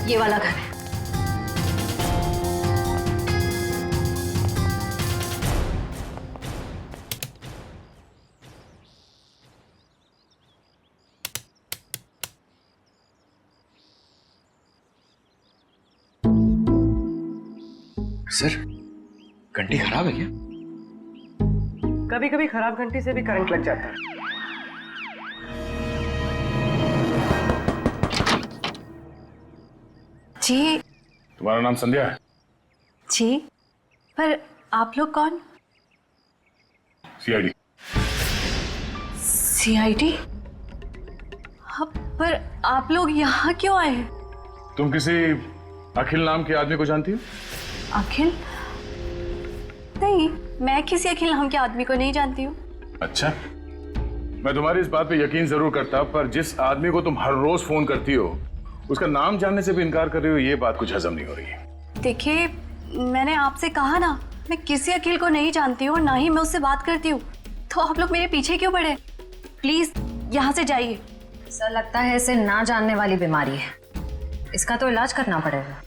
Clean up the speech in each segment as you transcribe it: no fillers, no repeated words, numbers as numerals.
ये वाला घर है। सर, घंटी खराब है क्या? कभी कभी खराब घंटी से भी करंट लग जाता है। जी। तुम्हारा नाम संध्या है? जी, पर आप लोग कौन? सीआईडी। सीआईडी? पर आप लोग यहाँ क्यों आए? तुम किसी अखिल नाम के आदमी को जानती हो? अखिल? नहीं, मैं किसी अखिल नाम के आदमी को नहीं जानती हूँ। अच्छा, मैं तुम्हारी इस बात पे यकीन जरूर करता, पर जिस आदमी को तुम हर रोज फोन करती हो उसका नाम जानने से भी इनकार कर रही हो, ये बात कुछ हजम नहीं हो रही है। देखिए, मैंने आपसे कहा ना, मैं किसी अखिल को नहीं जानती हूँ, ना ही मैं उससे बात करती हूँ, तो आप लोग मेरे पीछे क्यों पड़े? प्लीज यहाँ से जाइए। सर, लगता है इसे ना जानने वाली बीमारी है, इसका तो इलाज करना पड़ेगा।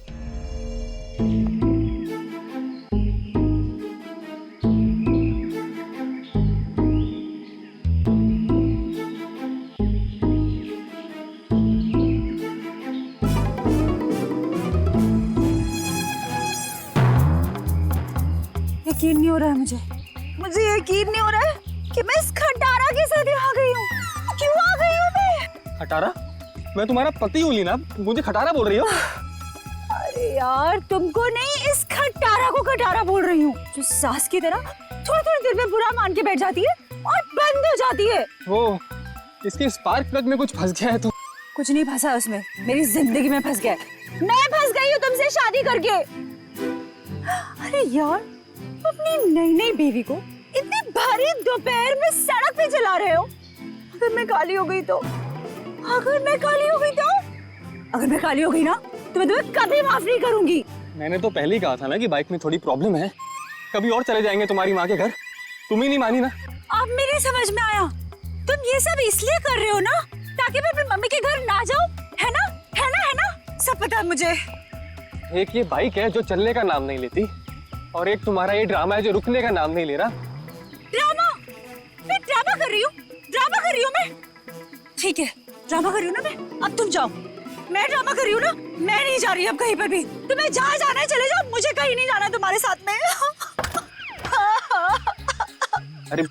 यकीन नहीं हो रहा है मुझे यकीन नहीं हो रहा है कि मैं इस खटारा के साथ यहाँ गई हूँ। क्यों आ गई हूँ मैं? खटारा? मैं तुम्हारा पति हूँ लीना, मुझे खटारा बोल रही हो? अरे यार, तुमको नहीं, इस खटारा को खटारा बोल रही हूँ, जो सास की तरह थोड़ी थोड़ी देर में बुरा मान के बैठ जाती है और बंद हो जाती है। वो इसके स्पार्क प्लग में कुछ फंस गया है तो? कुछ नहीं फंसा उसमें, मेरी जिंदगी में फंस गया है। मैं फंस गई हूँ तुमसे शादी करके। अरे यार, अपनी नई नई बीवी को इतनी भारी दोपहर में सड़क पे चला रहे हो। अगर मैं काली हो गई तो? अगर मैं काली हो गई तो? अगर मैं काली हो गई ना, तो मैं तुम्हें कभी माफ नहीं करूंगी। मैंने तो पहले ही कहा था ना कि बाइक में थोड़ी प्रॉब्लम है, कभी और चले जाएंगे तुम्हारी माँ के घर। तुम ही नहीं मानी ना। अब मेरी समझ में आया, तुम ये सब इसलिए कर रहे हो ना ताकि मैं अपनी मम्मी के घर ना जाऊं, है ना? है ना? है ना? सब पता है मुझे। एक ये बाइक है जो चलने का नाम नहीं लेती, और एक तुम्हारा ये ड्रामा है जो रुकने का नाम नहीं ले रहा। ड्रामा? मैं ड्रामा कर रही हूँ? ड्रामा कर रही हूँ मैं? ठीक है, ड्रामा कर रही हूँ ना मैं। अब तुम जाओ। मैं ड्रामा कर रही हूँ ना, मैं नहीं जा रही अब कहीं पर भी। तुम्हें जहाँ जाना है चले जाओ, मुझे कहीं नहीं जाना तुम्हारे साथ में। अरे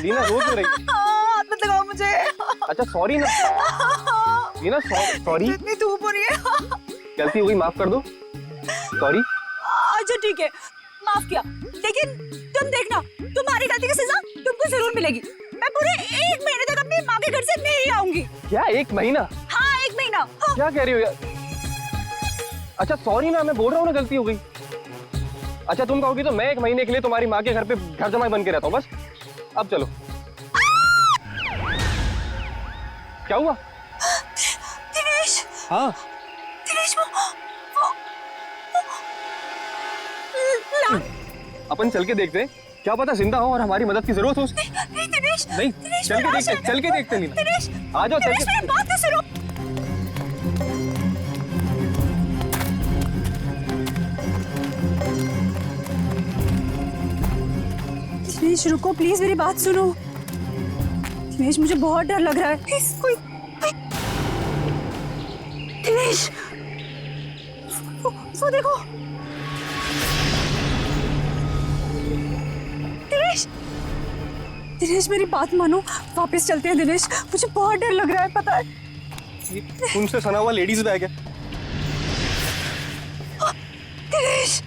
लीना, रो क्यों रही है? हाथ मत लगाओ मुझे। अच्छा सॉरी ना लीना, सॉरी। इतनी धूप हो रही है। गलती हो गई, माफ कर दो। सॉरी। अच्छा ठीक है, माफ किया, लेकिन तुम देखना, तुम्हारी गलती की सजा तुमको जरूर मिलेगी। मैं पूरे 1 महीने तक अपनी माँ के घर से नहीं आऊंगी। क्या 1 महीना? हाँ, 1 महीना। हाँ। क्या कह रही हो यार? अच्छा सॉरी ना, मैं बोल रहा हूँ ना गलती हो गई। अच्छा तुम कहोगी तो मैं 1 महीने के लिए तुम्हारी माँ के घर पे घर जमाई बन के रहता हूँ बस। अब चलो। क्या हुआ? दिनेश। हाँ दिनेश, वो अपन चल के देखते हैं, क्या पता जिंदा हो और हमारी मदद की जरूरत हो उसकी। नहीं दिनेश, नहीं, दिनेश, चल के देखते लीना। दिनेश, आ जाओ, चल दिनेश, के। मेरी बात तो सुनो। दिनेश रुको, प्लीज मेरी बात सुनो। दिनेश, मुझे बहुत डर लग रहा है। प्लीज कोई। दिनेश, वो देखो। दिनेश, दिनेश मेरी बात मानो, वापस चलते हैं दिनेश, मुझे बहुत डर लग रहा है, पता है। तुमसे सना हुआ लेडीज बैग है। दिनेश,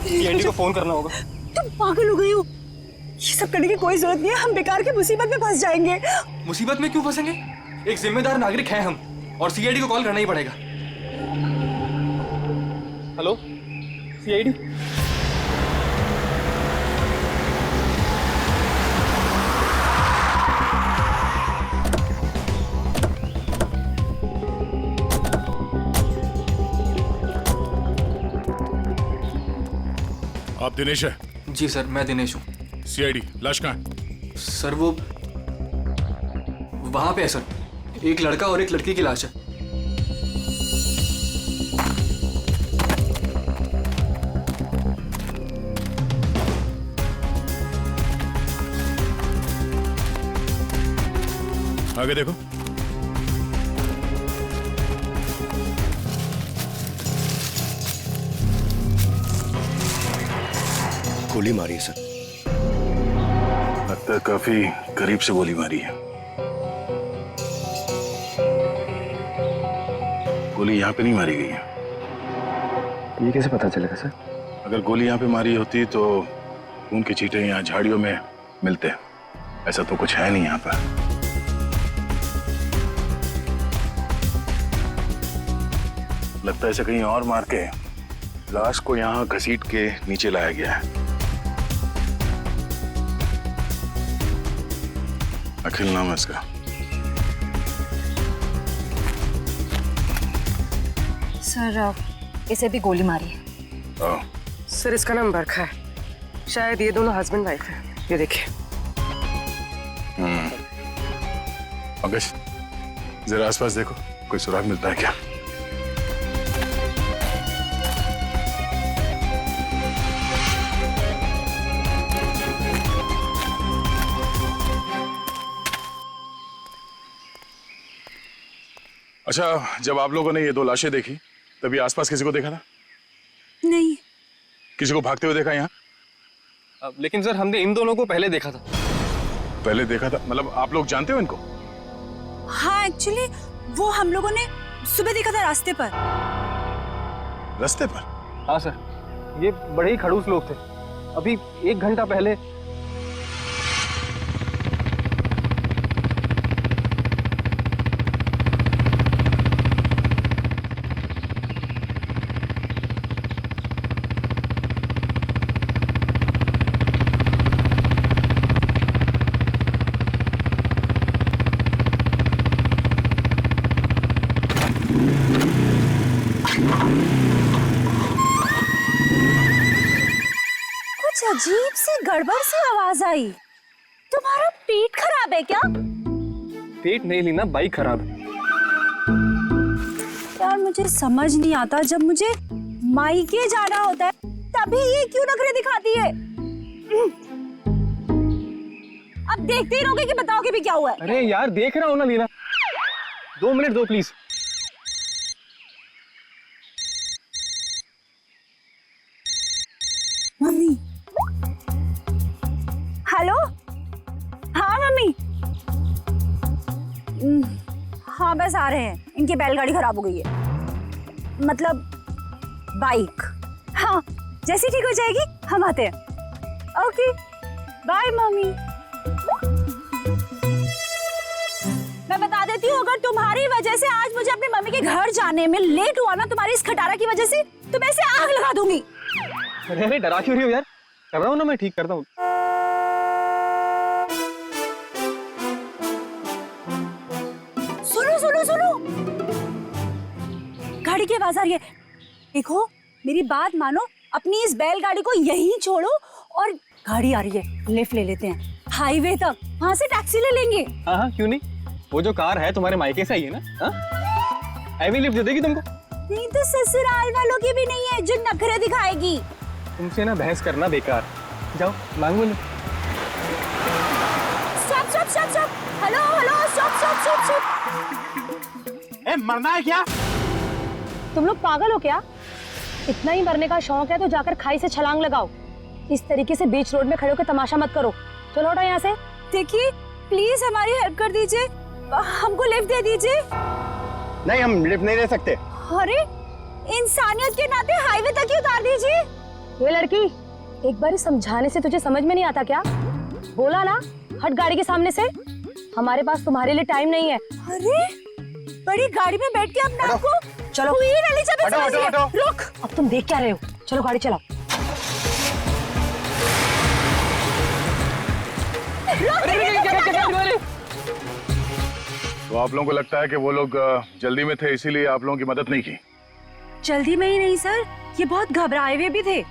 एंडी को फोन करना होगा। तुम पागल हो गई हो? ये सब करने की कोई जरूरत नहीं है, हम बेकार की मुसीबत में फंस जाएंगे। मुसीबत में क्यों फंसेंगे? एक जिम्मेदार नागरिक हैं हम, और सीआईडी को कॉल करना ही पड़ेगा। Hello CID? आप दिनेश है? जी सर, मैं दिनेश हूँ। सीआईडी, लाश कहाँ है? सर वो वहाँ पे है सर, एक लड़का और एक लड़की की लाश है। आगे देखो। गोली मारी है सर। लगता है काफी करीब से गोली मारी है। गोली यहाँ पे नहीं मारी गई है। ये कैसे पता चलेगा सर? अगर गोली यहाँ पे मारी होती तो खून के छींटे यहाँ झाड़ियों में मिलते। ऐसा तो कुछ है नहीं यहाँ पर। लगता है इसे कहीं और मार के लाश को यहाँ घसीट के नीचे लाया गया है। अखिल नाम है इसका। सर इसे भी गोली मारी है। ओह, सर इसका नाम बरखा है। शायद ये दोनों हस्बैंड वाइफ है। ये देखिए। अगस्त, जरा आसपास देखो, कोई सुराग मिलता है क्या? अच्छा, जब आप लोगों ने ये दो लाशें देखी तभी आसपास किसी को देखा था? नहीं। किसी को भागते हुए देखा यहाँ? लेकिन सर हमने इन दोनों को पहले देखा था। पहले देखा था मतलब आप लोग जानते हो इनको? हाँ एक्चुअली वो हम लोगों ने सुबह देखा था रास्ते पर। रास्ते पर? हाँ सर, ये बड़े ही खड़ूस लोग थे। अभी 1 घंटा पहले। अजीब सी गड़बड़ सी आवाज आई। तुम्हारा पेट खराब है क्या? पेट नहीं लीना, बाइक खराब है। यार मुझे समझ नहीं आता, जब मुझे मायके जाना होता है तभी ये क्यों नखरे दिखाती है? अब देखते ही रहोगे कि बताओगे भी क्या हुआ है? अरे यार देख रहा हूँ ना लीना, 2 मिनट दो प्लीज। मम्मी। हेलो। हाँ मम्मी। हाँ बस आ रहे हैं, इनकी बैलगाड़ी खराब हो गई है, मतलब बाइक। हाँ जैसी ठीक हो जाएगी हम आते हैं। Okay bye mummy. मैं बता देती हूँ, अगर तुम्हारी वजह से आज मुझे अपनी मम्मी के घर जाने में लेट हुआ ना, तुम्हारी इस खटारा की वजह से, तो मैं इसे आग लगा दूंगी। अरे डरा क्यों रही हो यार? कर रहा हूँ ना, मैं ठीक करता हूँ। सुनो सुनो सुनो, गाड़ी की आवाज आ रही है। देखो मेरी बात मानो, अपनी इस बैलगाड़ी को यहीं छोड़ो और गाड़ी आ रही है, लिफ्ट ले लेते हैं हाईवे तक, वहां से टैक्सी ले लेंगे। हाँ हाँ क्यों नहीं, वो जो कार है तुम्हारे मायके से आई है ना, हाँ हाईवे लिफ्ट दे देगी तुमको। नहीं तो ससुराल वालों की भी नहीं है जो नखरे दिखाएगी। तुमसे ना बहस करना बेकार, जाओ मांगो ले। Stop stop stop stop, hello hello stop stop stop stop. ए मरना है क्या? तुम लोग पागल हो क्या? इतना ही मरने का शौक है तो जाकर खाई से छलांग लगाओ। इस तरीके से बीच रोड में खड़े होकर तमाशा मत करो। चलो हटो यहाँ से। देखिए प्लीज हमारी हेल्प कर दीजिए, हमको लिफ्ट दे दीजिए। नहीं हम लिफ्ट नहीं दे सकते। अरे इंसानियत के नाते हाईवे तक ही उतार दीजिए। ये लड़की, एक बार समझाने से तुझे समझ में नहीं आता क्या? बोला ना हट गाड़ी के सामने से, हमारे पास तुम्हारे लिए टाइम नहीं है। अरे बड़ी गाड़ी में बैठ के अपने आप को चलो हुई वाली जगह समझिए। रुक, अब तुम देख क्या रहे हो? चलो गाड़ी चलाओ। तो आप लोगों को लगता है कि वो लोग जल्दी में थे इसीलिए आप लोगों की मदद नहीं की? जल्दी में ही नहीं सर, ये बहुत घबराए हुए भी थे।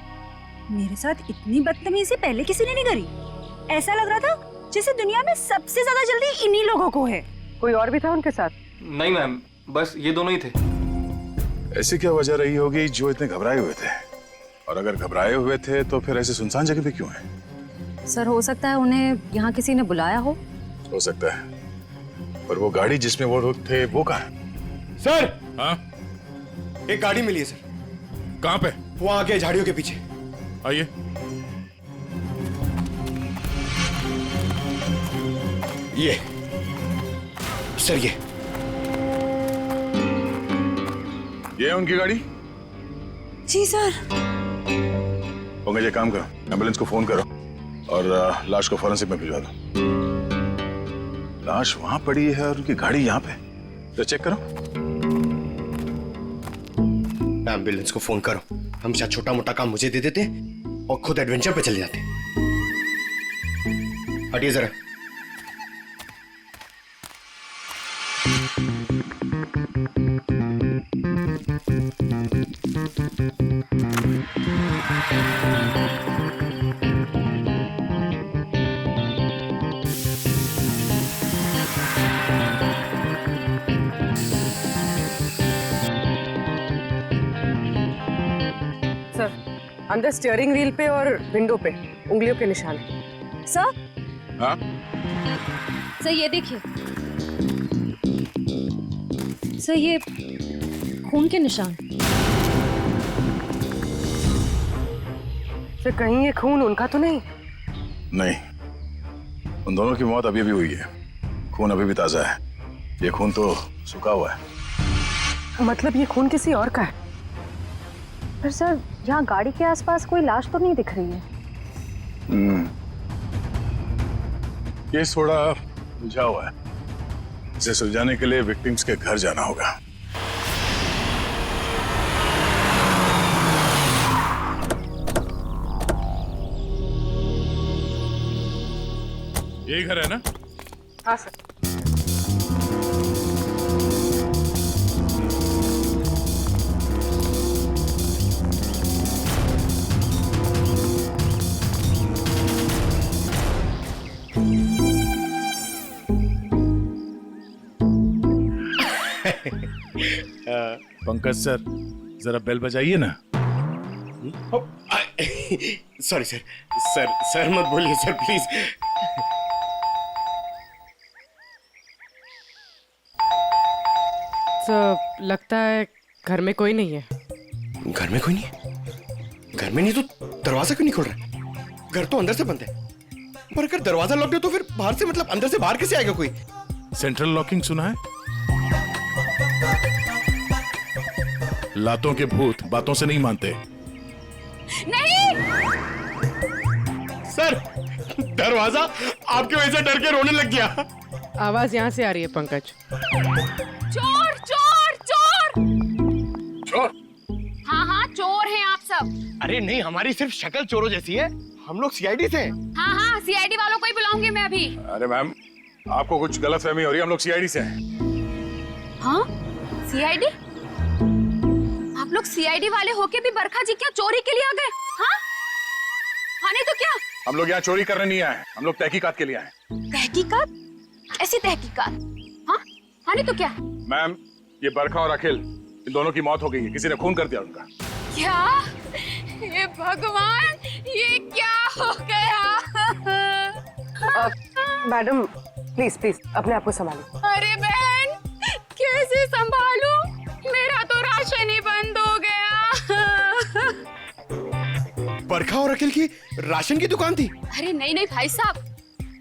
मेरे साथ इतनी बदतमीजी पहले किसी ने नहीं करी। ऐसा लग रहा था जैसे दुनिया में सबसे ज्यादा जल्दी इन्हीं लोगों को है। कोई और भी था उनके साथ? नहीं मैम, बस ये दोनों ही थे। ऐसी क्या वजह रही होगी जो इतने घबराए हुए थे? और अगर घबराए हुए थे तो फिर ऐसे सुनसान जगह पे क्यों है? सर हो सकता है उन्हें यहाँ किसी ने बुलाया हो। सकता है, पर वो गाड़ी जिसमें वो लोग थे वो कहाँ है? सर हाँ एक गाड़ी मिली है सर, कहाँ पे? वो आगे झाड़ियों के पीछे। आइए। ये सर, ये है उनकी गाड़ी। जी सर। पंकज एक काम करो, एम्बुलेंस को फोन करो और लाश को फॉरेंसिक में भिजवा दो। लाश वहां पड़ी है और उनकी गाड़ी यहाँ पे, तो चेक करो। एम्बुलेंस को फोन करो। हम शायद छोटा मोटा काम मुझे दे देते और खुद एडवेंचर पे चले जाते। हटिए जरा। सर, अंदर स्टीयरिंग व्हील पे और विंडो पे उंगलियों के निशान हैं। सर, हाँ सर ये देखिए, सर ये खून के निशान। सर कहीं ये खून उनका तो नहीं? नहीं, उन दोनों की मौत अभी भी हुई है। खून अभी भी ताजा है, ये खून तो सूखा हुआ है। मतलब ये खून किसी और का है? पर सर यहाँ गाड़ी के आसपास कोई लाश तो नहीं दिख रही है। केस थोड़ा उलझा हुआ है, इसे सुलझाने के लिए विक्टिम्स के घर जाना होगा। यही घर है ना? हाँ सर। पंकज सर, जरा बेल बजाइए ना। सॉरी सर, सर मत बोलिए सर प्लीज। तो लगता है घर में कोई नहीं है। घर में कोई नहीं है? घर में नहीं तो दरवाजा क्यों नहीं खोल रहा? घर तो अंदर से बंद है, पर अगर दरवाजा लॉक है तो फिर बाहर से, मतलब अंदर से बाहर कैसे आएगा कोई? सेंट्रल लॉकिंग सुना है? लातों के भूत बातों से नहीं मानते। नहीं। सर दरवाजा आपकी वजह से डर के रोने लग गया। आवाज यहाँ से आ रही है पंकज। चोर चोर चोर। चोर? हाँ हाँ चोर हैं आप सब। अरे नहीं, हमारी सिर्फ शक्ल चोरों जैसी है, हम लोग सीआईडी से हैं। हाँ हाँ सीआईडी वालों को ही बुलाऊंगी मैं अभी। अरे मैम, आपको कुछ गलतफहमी हो रही है, हम लोग सीआईडी से हैं। हाँ सीआईडी? आप लोग सीआईडी वाले होके भी बरखा जी क्या चोरी के लिए आ गए? हाँ हाँ नहीं तो क्या? हम लोग यहाँ चोरी करने नहीं आए, हम लोग तहकीकात के लिए आए। तहकीकात? ऐसी तहकीकात? हाँ हाँ नहीं तो क्या? मैम, ये बरखा और अखिल, इन दोनों की मौत हो गई है, किसी ने खून कर दिया उनका। क्या? ये भगवान, ये क्या हो गया? मैडम प्लीज प्लीज अपने आप को संभालो। अरे बहन, कैसे संभालूं? मेरा तो राशन ही बंद हो गया। बरखा और अखिल की राशन की दुकान थी? अरे नहीं नहीं भाई साहब,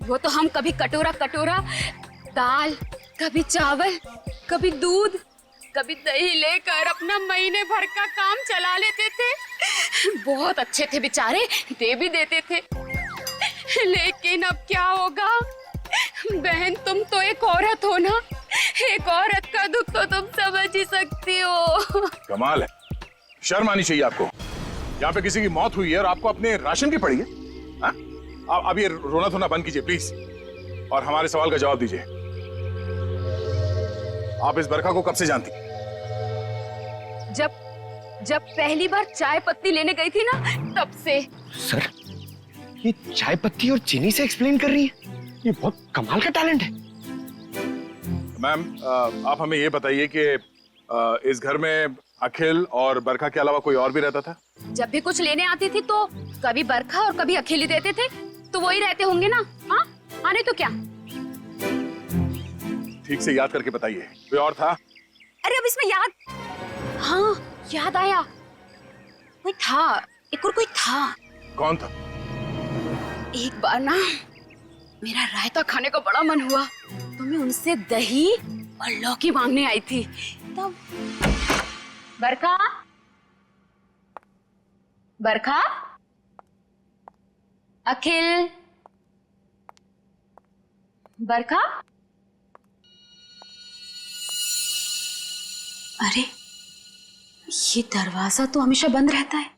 वो तो हम कभी कटोरा कटोरा दाल, कभी चावल, कभी दूध, कभी दही लेकर अपना महीने भर का काम चला लेते थे। बहुत अच्छे थे बेचारे, दे भी देते थे। लेकिन अब क्या होगा? बहन तुम तो एक औरत हो ना, एक औरत का दुख तो तुम समझ ही सकती हो। कमाल है, शर्म आनी चाहिए आपको। यहाँ पे किसी की मौत हुई है और आपको अपने राशन की पड़ी है। हाँ? अब ये रोना धोना बंद कीजिए प्लीज, और हमारे सवाल का जवाब दीजिए। आप इस बरखा को कब से जानती? जब पहली बार चाय पत्ती लेने गई थी ना, तब से। सर ये चाय पत्ती और चीनी से एक्सप्लेन कर रही है, ये बहुत कमाल का टैलेंट है। मैम, आप हमें ये बताइए कि इस घर में अखिल और बरखा के अलावा कोई और भी रहता था? जब भी कुछ लेने आती थी तो कभी बरखा और कभी अखिल ही देते थे, तो वही रहते होंगे ना। हाँ हाँ नहीं तो क्या? ठीक से याद करके बताइए, कोई और था? अरे अब इसमें याद, हाँ याद आया, कोई था, एक और कोई था। कौन था? एक बार ना मेरा रायता खाने का बड़ा मन हुआ तो मैं उनसे दही और लौकी मांगने आई थी। तब बरखा, बरखा, अखिल, बरखा। अरे ये दरवाजा तो हमेशा बंद रहता है।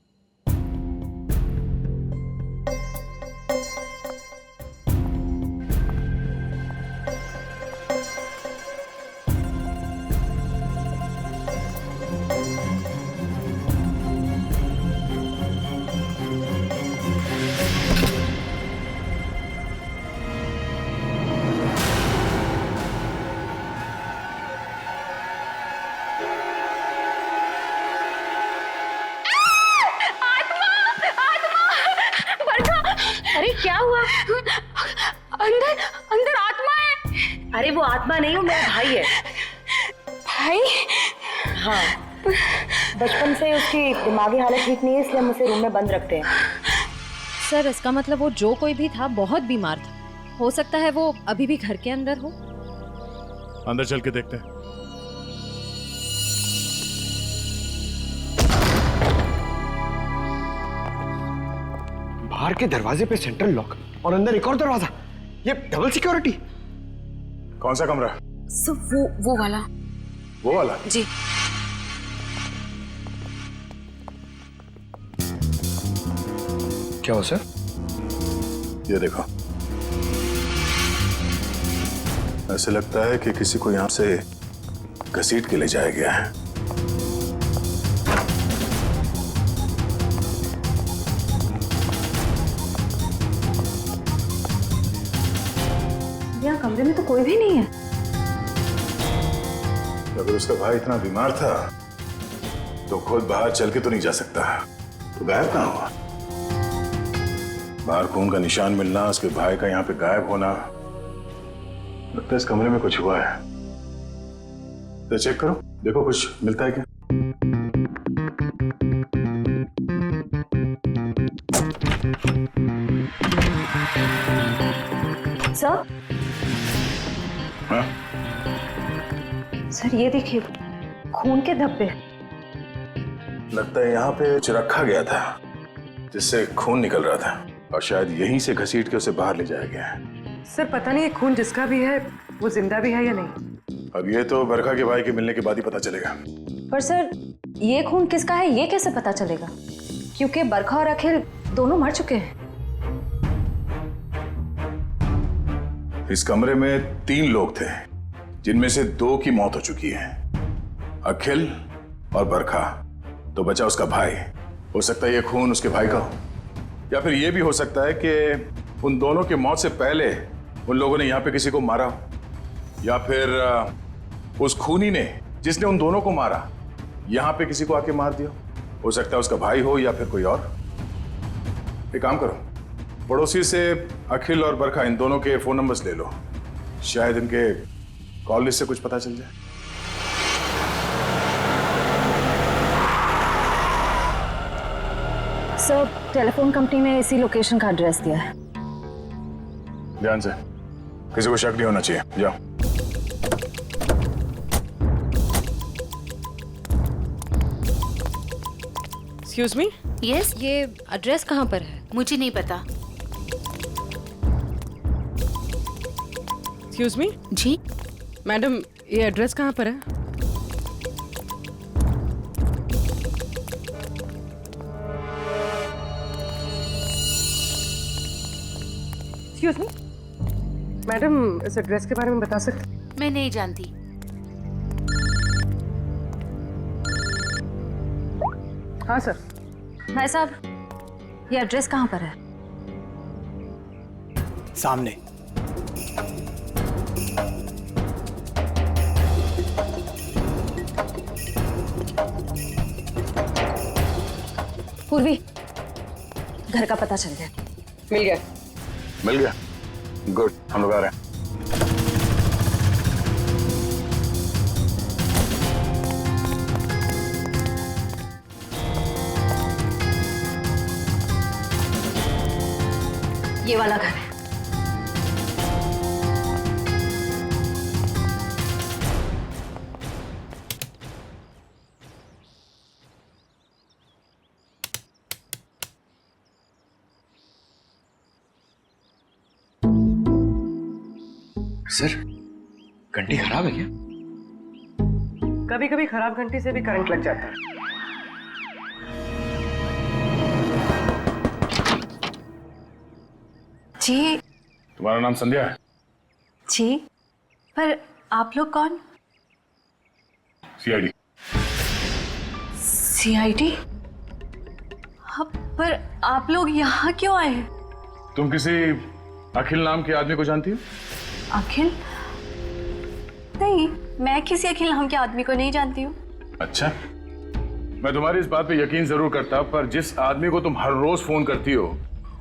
अरे क्या हुआ? अंदर अंदर आत्मा है। अरे वो आत्मा नहीं, वो मेरा भाई है। भाई? हाँ, बचपन से उसकी दिमागी हालत ठीक नहीं है, इसलिए हम उसे रूम में बंद रखते हैं। सर इसका मतलब वो जो कोई भी था बहुत बीमार था। हो सकता है वो अभी भी घर के अंदर हो। अंदर चल के देखते हैं। बाहर के दरवाजे पे सेंट्रल लॉक और अंदर एक और दरवाजा, ये डबल सिक्योरिटी। कौन सा कमरा? सब वो वाला। वो वाला? जी। क्या हो सर? ये देखो, ऐसे लगता है कि किसी को यहां से घसीट के ले जाया गया है। यहाँ कमरे में तो कोई भी नहीं है। अगर उसका भाई इतना बीमार था तो खुद बाहर चल के तो नहीं जा सकता, तो गायब कहाँ हुआ? बाहर खून का निशान मिलना, उसके भाई का यहाँ पे गायब होना, लगता है इस कमरे में कुछ हुआ है। तो चेक करो, देखो कुछ मिलता है क्या। सर, हाँ? सर ये देखिए, खून के धब्बे। लगता है यहाँ पे कुछ रखा गया था जिससे खून निकल रहा था और शायद यहीं से घसीट के उसे बाहर ले जाया गया है। सर पता नहीं ये खून जिसका भी है वो जिंदा भी है या नहीं। अब ये तो बरखा के भाई के मिलने के बाद ही पता चलेगा। पर सर ये खून किसका है ये कैसे पता चलेगा? क्योंकि बरखा और अखिल दोनों मर चुके हैं। इस कमरे में 3 लोग थे जिनमें से 2 की मौत हो चुकी है, अखिल और बरखा। तो बचा उसका भाई। हो सकता है ये खून उसके भाई का हो, या फिर ये भी हो सकता है कि उन दोनों की मौत से पहले उन लोगों ने यहाँ पे किसी को मारा हो, या फिर उस खूनी ने जिसने उन दोनों को मारा यहाँ पे किसी को आके मार दिया। हो सकता है उसका भाई हो या फिर कोई और। एक काम करो, पड़ोसी से अखिल और बरखा इन दोनों के फोन नंबर्स ले लो, शायद इनके कॉल लिस्ट से कुछ पता चल जाए। सर टेलीफोन कंपनी ने इसी लोकेशन का एड्रेस दिया है। ध्यान से, किसी को शक नहीं होना चाहिए। जाओ। Excuse me. यस। ये एड्रेस कहाँ पर है? मुझे नहीं पता। Excuse me. जी मैडम, ये एड्रेस कहाँ पर है? एक्सक्यूज मी मैडम, इस एड्रेस के बारे में बता सकते? मैं नहीं जानती। हाँ सर। भाई साहब, ये एड्रेस कहाँ पर है? सामने। पूर्वी, घर का पता चल गया। मिल गया। मिल गया? गुड, हम लोग आ रहे हैं। ये वाला घर है। सर, घंटी खराब है क्या? कभी कभी खराब घंटी से भी करंट लग जाता है। जी। तुम्हारा नाम संध्या है? जी, पर आप लोग कौन? सीआईडी। सीआईडी? पर आप लोग यहाँ क्यों आए हैं? तुम किसी अखिल नाम के आदमी को जानती हो? अखिल? नहीं, मैं किसी अखिल नाम के आदमी को नहीं जानती हूँ। अच्छा, मैं तुम्हारी इस बात पे यकीन जरूर करता, पर जिस आदमी को तुम हर रोज फोन करती हो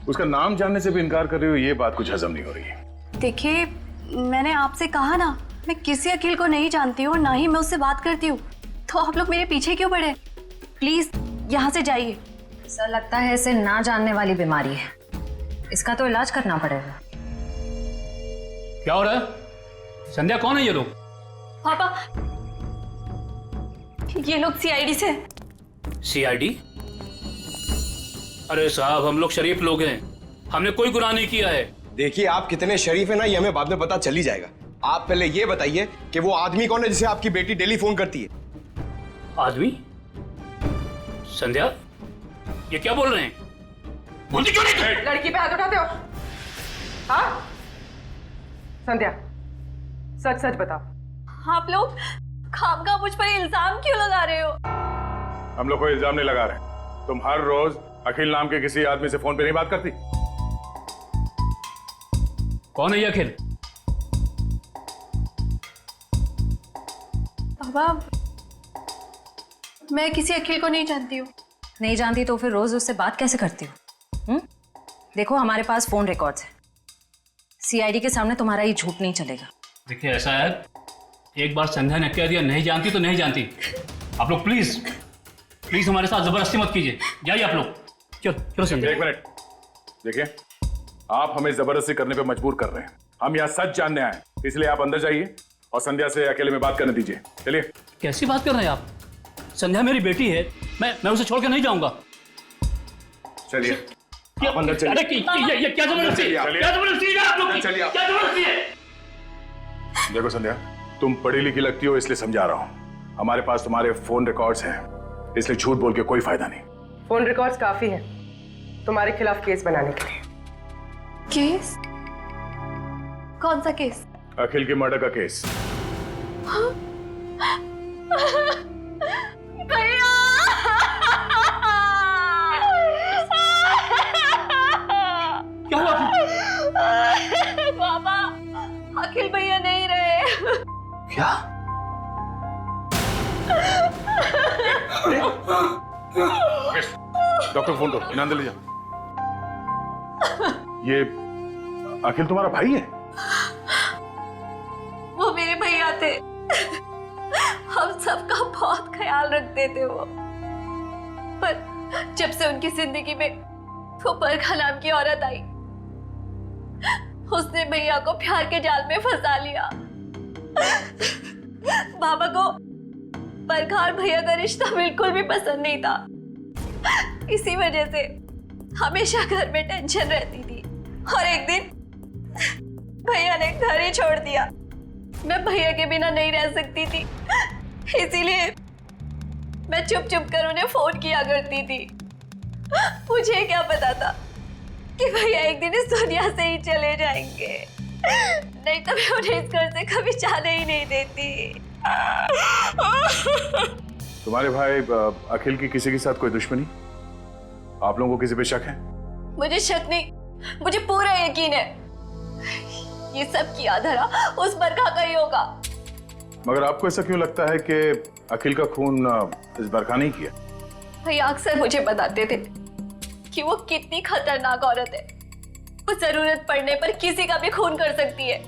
उसका नाम जानने से भी इनकार कर रही हो, ये बात कुछ हजम नहीं हो रही। देखिए, मैंने आपसे कहा ना, मैं किसी अखिल को नहीं जानती हूँ, ना ही मैं उससे बात करती हूँ, तो आप लोग मेरे पीछे क्यों पड़े? प्लीज यहाँ से जाइए। सर, लगता है इसे ना जानने वाली बीमारी है, इसका तो इलाज करना पड़ेगा। क्या हो रहा है? संध्या, कौन है ये लोग? पापा, ये लोग सीआईडी से। सीआईडी? अरे साहब, हम लोग शरीफ लोग हैं, हमने कोई गुनाह नहीं किया है। देखिए, आप कितने शरीफ है ना, ये हमें बाद में पता चल ही जाएगा। आप पहले ये बताइए कि वो आदमी कौन है जिसे आपकी बेटी डेली फोन करती है? आदमी? संध्या, ये क्या बोल रहे हैं? बोलती क्यों नहीं? लड़की पे हाथ उठाते हो? हाँ संध्या, सच सच बताओ। आप लोग खामखा मुझ पर इल्जाम क्यों लगा रहे हो? हम लोग कोई इल्जाम नहीं लगा रहे। तुम हर रोज अखिल नाम के किसी आदमी से फोन पे नहीं बात करती? कौन है ये अखिल? पापा, मैं किसी अखिल को नहीं जानती हूँ। नहीं जानती तो फिर रोज उससे बात कैसे करती हो? देखो, हमारे पास फोन रिकॉर्ड्स है, सीआईडी के सामने तुम्हारा ये झूठ नहीं चलेगा। देखिए, ऐसा है, एक बार संध्या ने कह दिया नहीं जानती तो नहीं जानती। आप लोग प्लीज प्लीज हमारे साथ जबरदस्ती मत कीजिए। जाइए आप लोग। चलो चलो संध्या। एक मिनट, देखिए, आप हमें जबरदस्ती करने पे मजबूर कर रहे हैं। हम यहाँ सच जानने आए, इसलिए आप अंदर जाइए और संध्या से अकेले में बात करने दीजिए। चलिए। कैसी बात कर रहे हैं आप? संध्या मेरी बेटी है, मैं उसे छोड़ के नहीं जाऊंगा। चलिए, आप अंदर चलिए। अरे ये क्या जबरदस्ती है? क्या जबरदस्ती है आप लोग की? क्या जबरदस्ती है? देखो संध्या, तुम पढ़ी लिखी लगती हो इसलिए समझा रहा हूँ। हमारे पास तुम्हारे फोन रिकॉर्ड्स हैं, इसलिए झूठ बोल के कोई फायदा नहीं। फोन रिकॉर्ड्स काफी है तुम्हारे खिलाफ केस बनाने के लिए। केस? कौन सा केस? अखिल के मर्डर का केस। भैया! क्या हुआ? पापा, अखिल भैया नहीं रहे। क्या? डॉक्टर फोन दो, इन्हें अंदर ले जाओ। ये अखिल तुम्हारा भाई है? वो मेरे भैया थे, हम सबका बहुत ख्याल रखते थे वो। पर जब से उनकी जिंदगी में वो बरखा नाम की औरत आई, उसने भैया को प्यार के जाल में फंसा लिया। बाबा को बरखा और भैया का रिश्ता बिल्कुल भी पसंद नहीं था। इसी वजह से हमेशा घर में टेंशन रहती थी, और एक दिन भैया ने घर ही छोड़ दिया। मैं भैया के बिना नहीं रह सकती थी, इसीलिए मैं चुप चुप कर उन्हें फोन किया करती थी। मुझे क्या पता था कि भैया एक दिन इस दुनिया से ही चले जाएंगे, नहीं तो मैं उन्हें इस घर से कभी जाने ही नहीं देती। तुम्हारे भाई अखिल की किसी के साथ कोई दुश्मनी? आप लोगों को किसी पे शक है? मुझे शक नहीं, मुझे पूरा यकीन है ये सब किया धरा उस बरखा का ही होगा। मगर आपको ऐसा क्यों लगता है कि अखिल का खून इस बरखा नहीं किया? भैया अक्सर मुझे बताते थे कि वो कितनी खतरनाक औरत है। वो जरूरत पड़ने पर किसी का भी खून कर सकती है,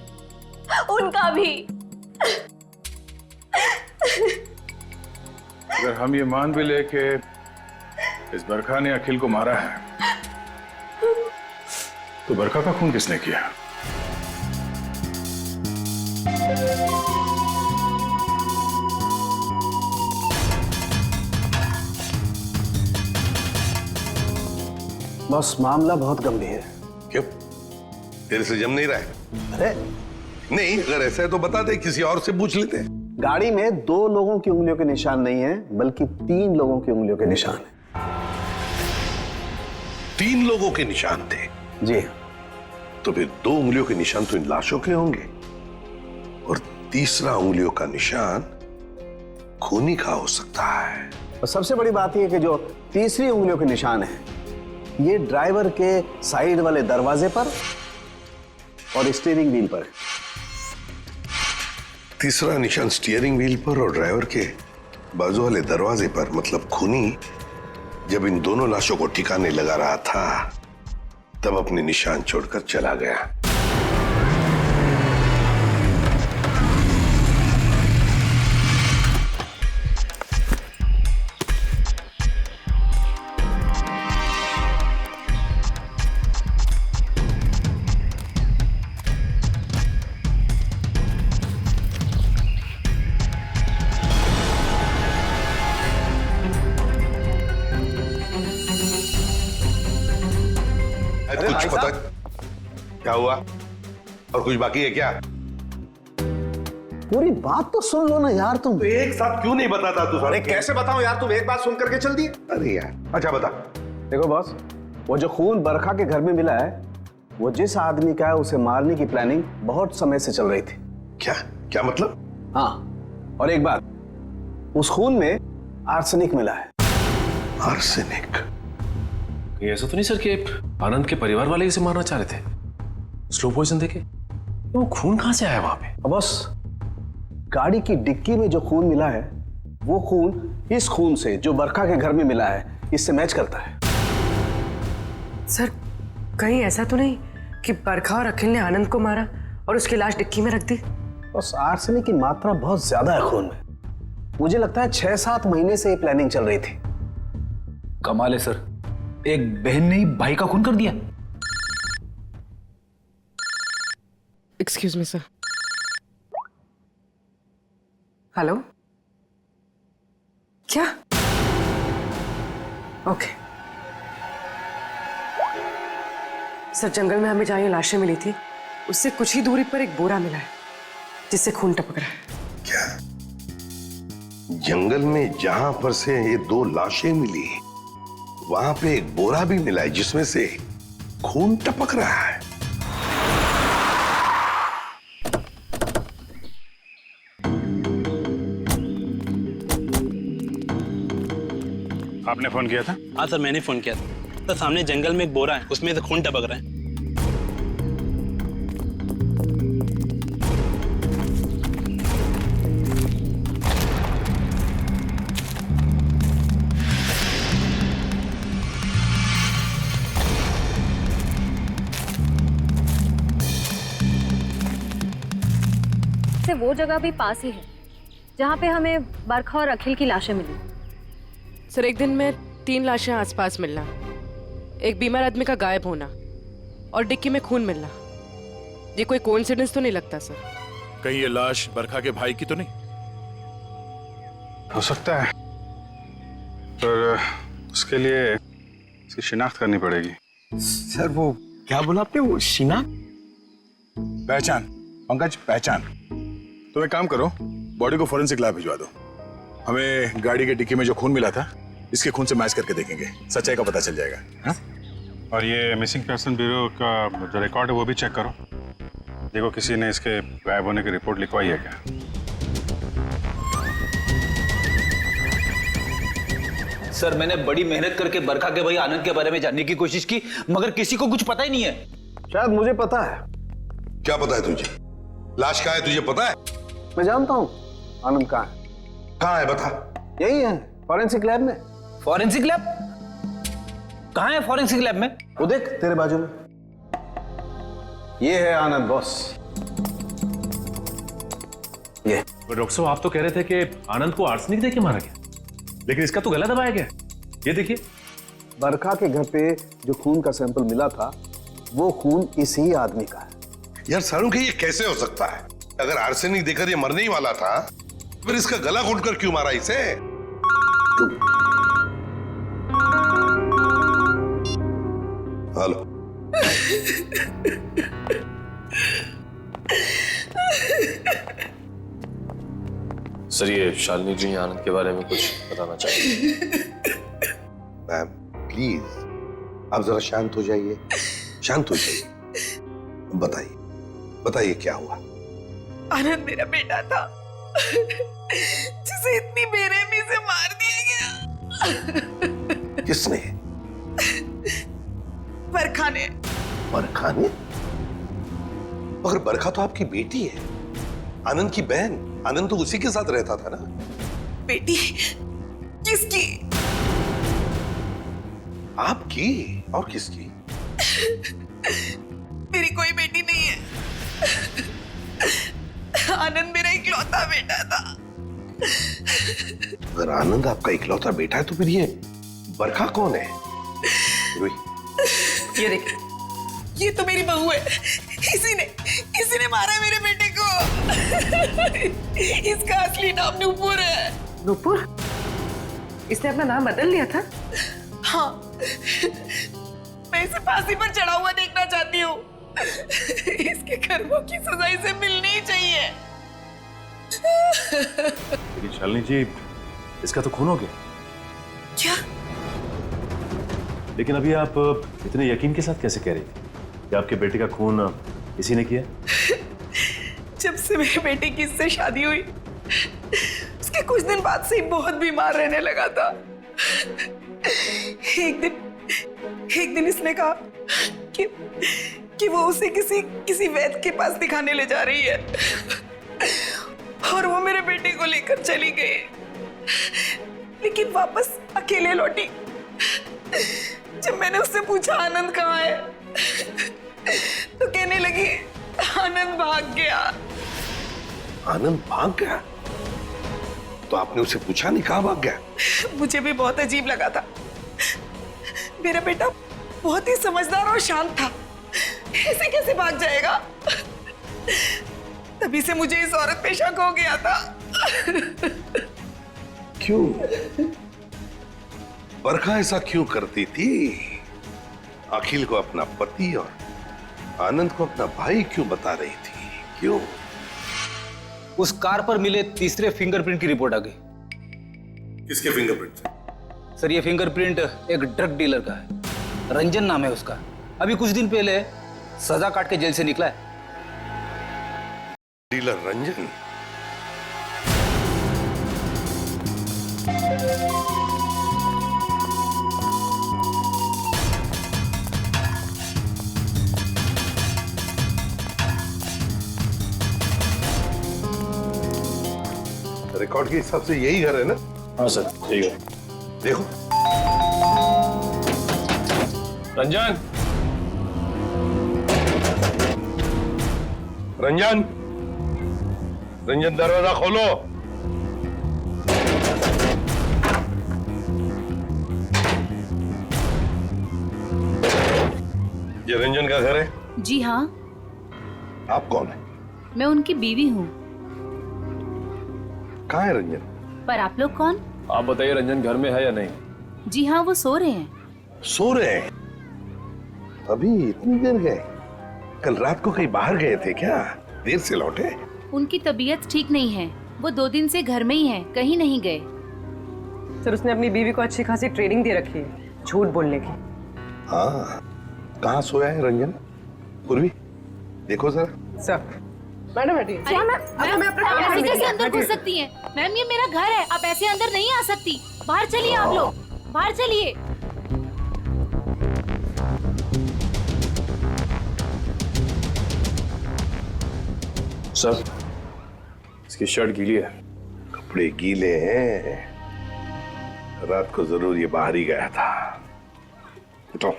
उनका भी। अगर हम ये मान भी ले कि इस बरखा ने अखिल को मारा है, तो बरखा का खून किसने किया? बस मामला बहुत गंभीर है। क्यों? तेरे से जम नहीं रहा है? अरे नहीं, अगर ऐसा है तो बता दे, किसी और से पूछ लेते हैं। गाड़ी में 2 लोगों की उंगलियों के निशान नहीं है, बल्कि 3 लोगों की उंगलियों के निशान है। 3 लोगों के निशान थे? जी। तो फिर 2 उंगलियों के निशान तो इन लाशों के होंगे, और तीसरा उंगलियों का निशान खूनी का हो सकता है। और सबसे बड़ी बात यह कि जो तीसरी उंगलियों के निशान है, ये ड्राइवर के साइड वाले दरवाजे पर और स्टीयरिंग व्हील पर है। तीसरा निशान स्टीयरिंग व्हील पर और ड्राइवर के बाजू वाले दरवाजे पर, मतलब खूनी जब इन दोनों लाशों को ठिकाने लगा रहा था तब अपने निशान छोड़कर चला गया। कुछ पता क्या हुआ और कुछ बाकी है क्या? पूरी बात तो सुन लो ना यार तुम। तो एक साथ क्यों नहीं बताता तू? अरे कैसे बताऊं यार, तुम एक बात सुन करके चल दिए। अरे यार, अच्छा बता। देखो बॉस, वो जो खून बरखा के घर में मिला है, वो जिस आदमी का है उसे मारने की प्लानिंग बहुत समय से चल रही थी। क्या क्या मतलब? हाँ, और एक बात, उस खून में आर्सेनिक मिला है। आर्सेनिक? ये ऐसा तो नहीं सर कि आनंद के परिवार वाले इसे मारना चाह रहे थे? स्लो पॉइजन देके वो खून कहां से आया वहां पे? बस गाड़ी की डिक्की में जो खून मिला है, वो खून इस खून से जो बरखा के घर में मिला है, इससे मैच करता है। सर, कहीं ऐसा तो नहीं कि बरखा और अखिल ने आनंद को मारा और उसकी लाश डिक्की में रख दी? बस आर्सेनिक की मात्रा बहुत ज्यादा है खून में। मुझे लगता है 6-7 महीने से ये प्लानिंग चल रही थी। कमाल है सर, एक बहन ने ही भाई का खून कर दिया। Excuse me sir. हेलो, क्या? ओके सर, जंगल में हमें जहां ये लाशें मिली थी, उससे कुछ ही दूरी पर एक बोरा मिला है जिससे खून टपक रहा है। क्या जंगल में जहां पर से ये 2 लाशें मिली, वहां पे एक बोरा भी मिला है जिसमें से खून टपक रहा है? आपने फोन किया था? हाँ सर, मैंने फोन किया था। तो सामने जंगल में एक बोरा है, उसमें से खून टपक रहा है। वो जगह भी पास ही है जहाँ पे हमें बरखा और अखिल की लाशें मिली। सर, एक दिन में 3 लाशें आसपास मिलना, एक बीमार आदमी का गायब होना और डिक्की में खून मिलना, ये कोई कोइंसिडेंस तो नहीं लगता सर? कहीं ये लाश बरखा के भाई की तो नहीं? हो सकता है, पर उसके लिए इसकी शिनाख्त करनी पड़ेगी। सर वो क्या बोला आपने, वो शिनाख्त? पहचान पंकज, पहचान। तो एक काम करो, बॉडी को फोरेंसिक लैब भिजवा दो। हमें गाड़ी के डिक्की में जो खून मिला था, इसके खून से मैच करके देखेंगे, सच्चाई का पता चल जाएगा। हा? और ये मिसिंग पर्सन ब्यूरो का जो रिकॉर्ड है वो भी चेक करो, देखो किसी ने इसके गायब होने की रिपोर्ट लिखवाई है क्या। सर, मैंने बड़ी मेहनत करके बरखा के भाई आनंद के बारे में जानने की कोशिश की, मगर किसी को कुछ पता ही नहीं है। शायद मुझे पता है। क्या पता है तुझे? लाश कहाँ है तुझे पता है? मैं जानता हूँ आनंद कहाँ है। कहाँ है बता? यही है, फॉरेंसिक लैब में। Forensic lab? कहाँ है फॉरेंसिक लैब में? वो देख तेरे बाजू में, ये है आनंद बॉस। ये डॉक्टर साहब, आप तो कह रहे थे कि आनंद को आर्सेनिक देके मारा गया, लेकिन इसका तो गला दबाया गया। ये देखिए, बरखा के घर पे जो खून का सैंपल मिला था, वो खून इसी आदमी का है। यार सारुण ये कैसे हो सकता है? अगर आर्सेनिक देकर ये मरने ही वाला था, फिर इसका गला घोंटकर क्यों मारा इसे? हेलो। सर ये शालिनी जी आनंद के बारे में कुछ बताना चाहिए। मैम प्लीज आप जरा शांत हो जाइए, शांत हो जाइए। बताइए बताइए क्या हुआ? आनंद मेरा बेटा था जिसे इतनी बेरहमी से मार दिया गया। किसने? बरखा ने। बरखा ने? मगर बरखा तो आपकी बेटी है, आनंद की बहन। आनंद तो उसी के साथ रहता था ना। बेटी किसकी? आपकी और किसकी? मेरी कोई बेटी नहीं है। आनंद मेरा इकलौता बेटा था। अगर आनंद आपका इकलौता बेटा है तो फिर ये बरखा कौन है? ये देखिए, ये तो मेरी बहू है। इसी ने मारा है मेरे बेटे को। इसका असली नाम नूपुर है। नूपुर? इसने अपना नाम बदल लिया था? हाँ, मैं इसे फांसी पर चढ़ा हुआ देखना चाहती हूँ। इसके कर्मों की सजा इसे मिलनी ही चाहिए। लेकिन शालिनी जी, इसका तो खून हो गया। क्या? लेकिन अभी आप इतने यकीन के साथ कैसे कह रही थी कि आपके बेटे का खून इसी ने किया? जब से मेरे बेटे की इससे शादी हुई, उसके कुछ दिन बाद से ही बहुत बीमार रहने लगा था। एक दिन इसने कहा कि वो उसे किसी वैद्य के पास दिखाने ले जा रही है, और वो मेरे बेटे को लेकर चली गई, लेकिन वापस अकेले लौटी। जब मैंने उससे पूछा आनंद कहाँ है, तो कहने लगी आनंद भाग गया। आनंद भाग गया? तो आपने उसे पूछा नहीं कहाँ भाग गया? मुझे भी बहुत अजीब लगा था। मेरा बेटा बहुत ही समझदार और शांत था, ऐसे कैसे भाग जाएगा? तभी से मुझे इस औरत पे शक हो गया था। क्यों? बरखा ऐसा क्यों करती थी? अखिल को अपना पति और आनंद को अपना भाई क्यों बता रही थी? क्यों? उस कार पर मिले तीसरे फिंगरप्रिंट की रिपोर्ट आ गई। किसके फिंगरप्रिंट? सर ये फिंगरप्रिंट एक ड्रग डीलर का है, रंजन नाम है उसका। अभी कुछ दिन पहले सजा काट के जेल से निकला है। डीलर रंजन? रिकॉर्ड के हिसाब से यही घर है ना? हाँ सर, यही है। देखो रंजन, रंजन, रंजन दरवाजा खोलो। ये रंजन का घर है? जी हाँ। आप कौन है? मैं उनकी बीवी हूँ। कहाँ है रंजन? पर आप लोग कौन? आप बताइए रंजन घर में है या नहीं? जी हाँ, वो सो रहे हैं। सो रहे हैं? अभी इतनी देर गए? कल रात को कहीं बाहर गए थे क्या? देर से लौटे? उनकी तबीयत ठीक नहीं है, वो 2 दिन से घर में ही हैं, कहीं नहीं गए। सर उसने अपनी बीवी को अच्छी खासी ट्रेनिंग दे रखी है झूठ बोलने की। हाँ, कहाँ सोया है रंजन? पूर्वी देखो जरा। सर मैडम बैठिए। आप ऐसे कैसे अंदर घुस सकती हैं? मैम ये मेरा घर है, आप ऐसे अंदर नहीं आ सकती। बाहर चलिए आप लोग, बाहर चलिए। सर इसकी शर्ट गीली है। कपड़े गीले हैं? रात को जरूर ये बाहर ही गया था। उठो।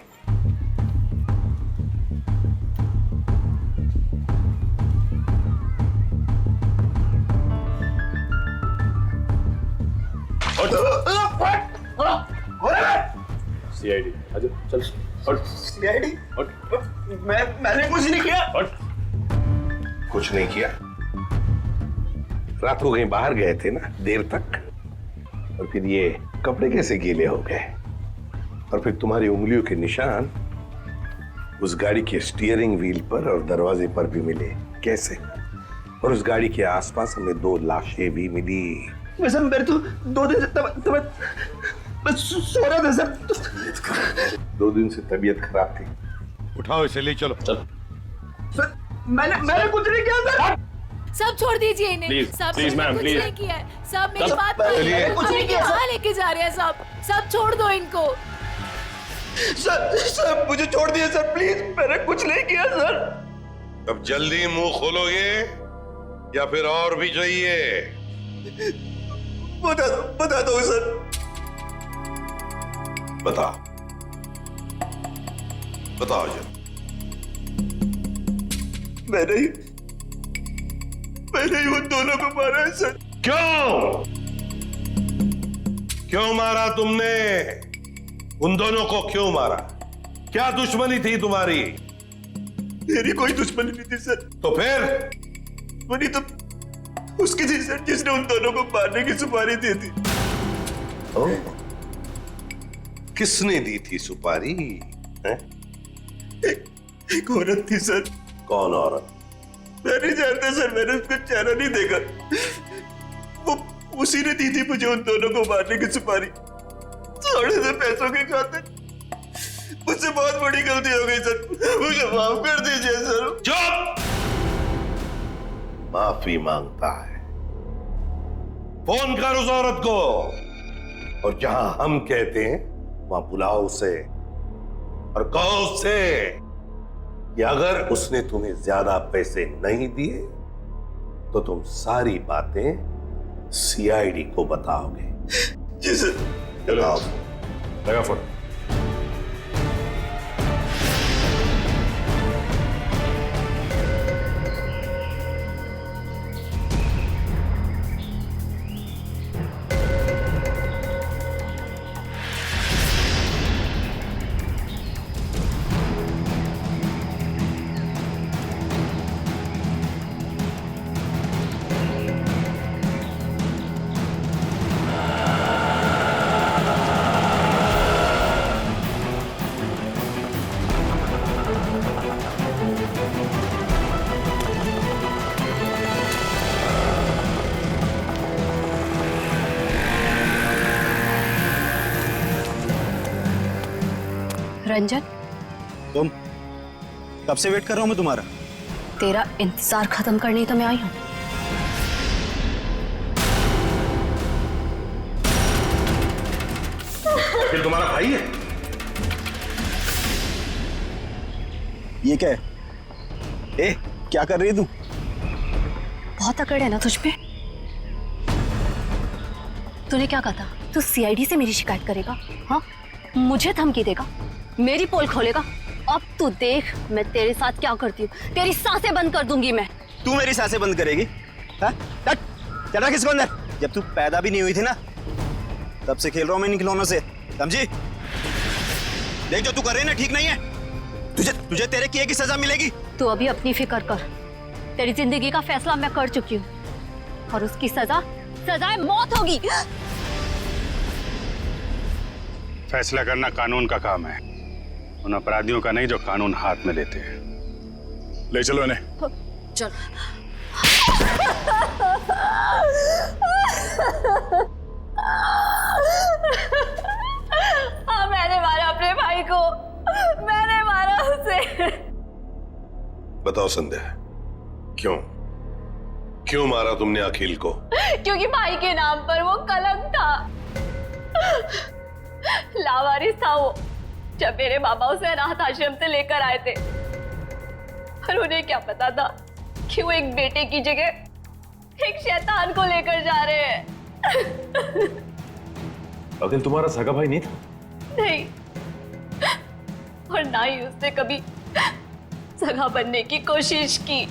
सीआईडी, आजा चल। सीआईडी मैंने कुछ नहीं किया। कुछ नहीं किया? रात को कहीं बाहर गए थे ना देर तक, और फिर ये कपड़े कैसे गीले हो गए? और फिर तुम्हारी उंगलियों के निशान उस गाड़ी के स्टीयरिंग व्हील पर और दरवाजे पर भी मिले, कैसे? और उस गाड़ी के आसपास हमें 2 लाशें भी मिली। वैसे मेरे तो 2 दिन से मैं सो रहा था सर। 2 दिन से तबीयत खराब थी। उठाओ इसे, ले चलो। चल। सर मैंने कुछ नहीं किया सर। सब छोड़ दीजिए इन्हें। Please, सब please, ma'am, कुछ please. नहीं किया है। सब मेरी सब- बात चलिए। कुछ नहीं किया। कहाँ लेके जा रहे हैं सब छोड़ दो इनको। सर मुझे छोड़ दिए सर, प्लीज। मैंने कुछ नहीं किया सर। अब जल्दी मुंह खोलोगे या फिर और भी चाहिए? बता दो सर। बताओ जल्दी। मैंने ही उन दोनों को मारा है सर। क्यों मारा तुमने? उन दोनों को क्यों मारा? क्या दुश्मनी थी तुम्हारी? मेरी कोई दुश्मनी नहीं थी सर। तो फिर? दुश्मनी तो उसकी थी सर, जिसने उन दोनों को मारने की सुपारी दी थी। किसने दी थी सुपारी? है? एक औरत थी सर। कौन औरत? मैं नहीं जानता सर, मैंने उसका चेहरा नहीं देखा। वो उसी ने दी थी मुझे उन दोनों को मारने की सुपारी, थोड़े से पैसों के खातिर। मुझसे बहुत बड़ी गलती हो गई सर, मुझे माफ कर दीजिए सर। चुप! माफी मांगता है? फोन कर उस औरत को, और जहां हम कहते हैं वहां बुलाओ उसे, और कहो उससे कि अगर उसने तुम्हें ज्यादा पैसे नहीं दिए तो तुम सारी बातें सीआईडी को बताओगे। जी सर। चलो लगा फोन। रंजन, तुम कब से वेट कर रहा हूं मैं तुम्हारा? तेरा इंतजार खत्म करने ही तो मैं आई हूँ। फिर तुम्हारा भाई है? ये क्या है? ए, क्या कर रही है तू? बहुत अकड़ है ना तुझ पे। तूने क्या कहा था? तू सीआईडी से मेरी शिकायत करेगा? हाँ, मुझे धमकी देगा, मेरी पोल खोलेगा। अब तू देख मैं तेरे साथ क्या करती हूँ। तेरी सांसें बंद कर दूंगी मैं। तू मेरी सांसें बंद करेगी? हाँ? चल किसको अंदर। जब तू पैदा भी नहीं हुई थी ना, तब से खेल रहा हूं मैं इन खिलौनों से, समझी? देख जो तू कर रही है ना, ठीक नहीं है। तुझे तेरे किए की सजा मिलेगी। तू अभी अपनी फिक्र कर। तेरी जिंदगी का फैसला मैं कर चुकी हूँ, और उसकी सजा मौत होगी। फैसला करना कानून का काम है, उन अपराधियों का नहीं जो कानून हाथ में लेते हैं। ले चलो इन्हें। चल। हाँ, मैंने मारा अपने भाई को, मैंने मारा उसे। बताओ संध्या, क्यों मारा तुमने अखिल को? क्योंकि भाई के नाम पर वो कलंक था, लावारिस था वो। जब मेरे बाबा उसे अनाथ आश्रम से लेकर आए थे, पर उन्हें क्या पता था कि वो एक बेटे की जगह एक शैतान को लेकर जा रहे हैं। अखिल तुम्हारा सगा भाई नहीं था? नहीं, और ना ही उसने कभी सगा बनने की कोशिश की।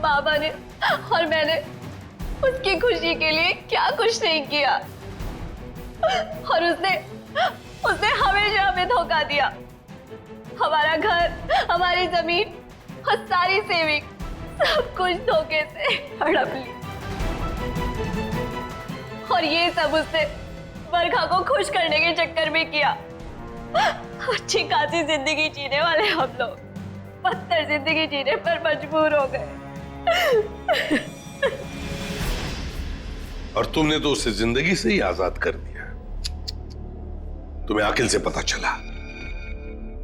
बाबा ने और मैंने उसकी खुशी के लिए क्या कुछ नहीं किया। और उसने हमेशा हमें धोखा दिया। हमारा घर, हमारी जमीन और सारी सेविंग सब कुछ धोखे से हड़प ली। और ये सब उसने बरखा को खुश करने के चक्कर में किया। अच्छी खासी जिंदगी जीने वाले हम लोग बदतर जिंदगी जीने पर मजबूर हो गए। और तुमने तो उसे जिंदगी से ही आजाद कर दिया। तुम्हें अकिल से पता चला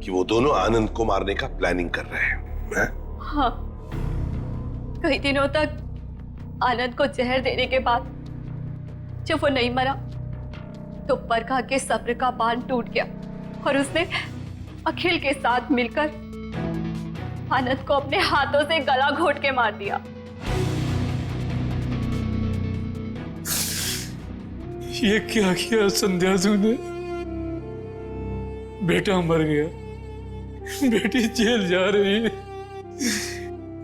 कि वो दोनों आनंद को मारने का प्लानिंग कर रहे हैं। हाँ, कई दिनों तक आनंद को जहर देने के बाद जब वो नहीं मरा तो बरखा के सब्र का बांध टूट गया और उसने अखिल के साथ मिलकर आनंद को अपने हाथों से गला घोट के मार दिया। ये क्या किया संध्या तूने? बेटा मर गया, बेटी जेल जा रही है,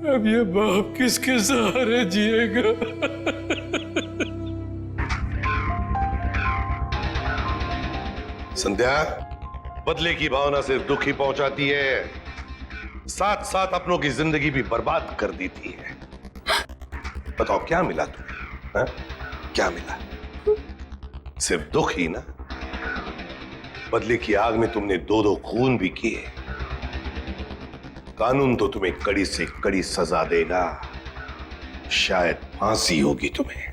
अब ये बाप किसके सहारे जिएगा? संध्या, बदले की भावना सिर्फ दुख ही पहुंचाती है, साथ साथ अपनों की जिंदगी भी बर्बाद कर देती है। बताओ क्या मिला तुम्हें? हा? क्या मिला? सिर्फ दुख ही ना? बदले की आग में तुमने दो खून भी किए। कानून तो तुम्हें कड़ी से कड़ी सजा देगा, शायद फांसी होगी तुम्हें।